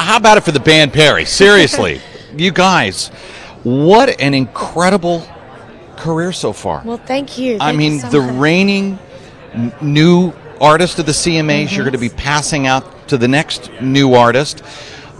how about it for the band Perry? Seriously, you guys, what an incredible career so far. Well, thank you. I Thank mean, you so the much. reigning new artist of the CMAs, you're going to be passing out to the next new artist.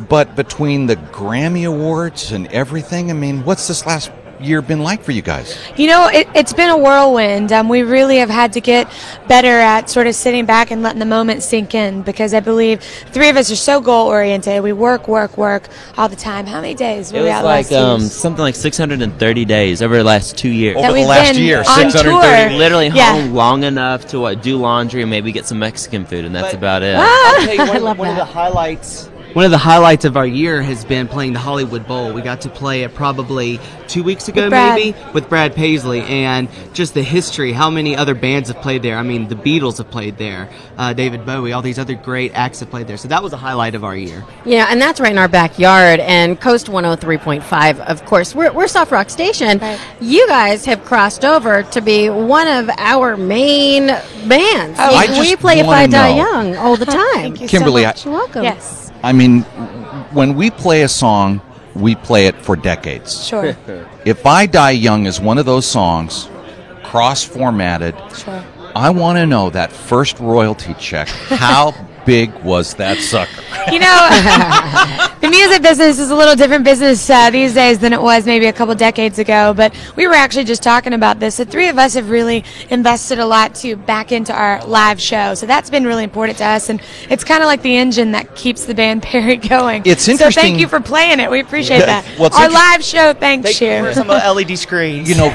But between the Grammy Awards and everything, I mean, what's this last year been like for you guys? You know, it's been a whirlwind. We really have had to get better at sort of sitting back and letting the moment sink in, because I believe three of us are so goal-oriented. We work all the time. How many days were It we was out like last year? something like 630 days over the last 2 years. Over the we've last been year, on 630. tour. Literally Yeah. home long enough to do laundry and maybe get some Mexican food, and that's But- about it. I'll tell you, love one of that. the highlights. One of the highlights of our year has been playing the Hollywood Bowl. We got to play it probably 2 weeks ago, With Brad. maybe, with Brad Paisley, and just the history, how many other bands have played there. I mean, the Beatles have played there, David Bowie, all these other great acts have played there. So that was a highlight of our year. Yeah, and that's right in our backyard. And Coast 103.5, of course, we're Soft Rock Station. Right. You guys have crossed over to be one of our main bands. Oh, I we just play If I wanna Die know. Young all the time. Thank you Kimberly, so much. You're welcome. Yes, I mean, when we play a song, we play it for decades. sure, If I Die Young is one of those songs, cross-formatted, sure. I want to know that first royalty check. How big was that sucker? You know, the music business is a little different business these days than it was maybe a couple decades ago. But we were actually just talking about this. The three of us have really invested a lot to back into our live show. So that's been really important to us. And it's kind of like the engine that keeps the band Perry going. It's So interesting- thank you for playing it. We appreciate Yeah, that. well, it's Our inter- live show thanks you. For some LED screens. You know,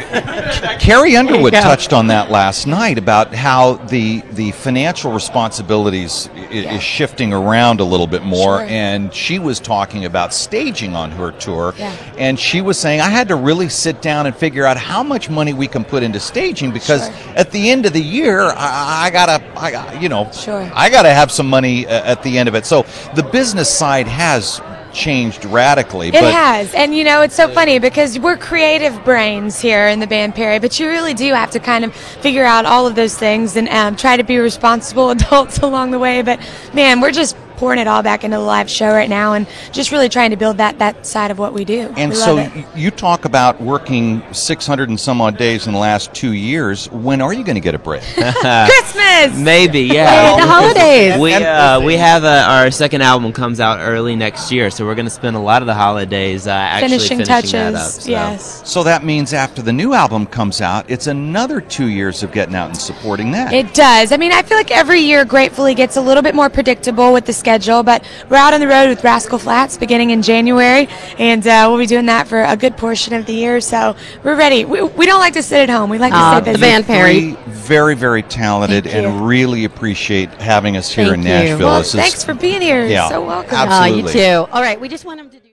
Carrie Underwood go. touched on that last night about how the financial responsibilities is shifting around a little bit more, Sure. and she was talking about staging on her tour, Yeah. and she was saying, I had to really sit down and figure out how much money we can put into staging, because Sure. at the end of the year, I gotta Sure. I gotta have some money at the end of it. So the business side has changed radically. It has. And, you know, it's so funny because we're creative brains here in the band Perry, but you really do have to kind of figure out all of those things and try to be responsible adults along the way. But, man, we're just pouring it all back into the live show right now and just really trying to build that side of what we do. And we so love it. you talk about working 600 and some odd days in the last 2 years. When are you going to get a break? Christmas! Maybe, Hey, yeah. the holidays. We have our second album comes out early next year, so we're going to spend a lot of the holidays actually Finishing finishing touches. that up. So. Yes. So that means after the new album comes out, it's another 2 years of getting out and supporting that. It does. I mean, I feel like every year Gratefully gets a little bit more predictable with the schedule, but we're out on the road with Rascal Flatts beginning in January, and we'll be doing that for a good portion of the year, so we're ready. We don't like to sit at home. We like to stay the busy. band Perry. Three very, very talented, Thank you. and really appreciate having us here in Thank you. Nashville. Well, This is- thanks for being here. Yeah, So welcome. absolutely. Oh, you too. All right, we just want them to do.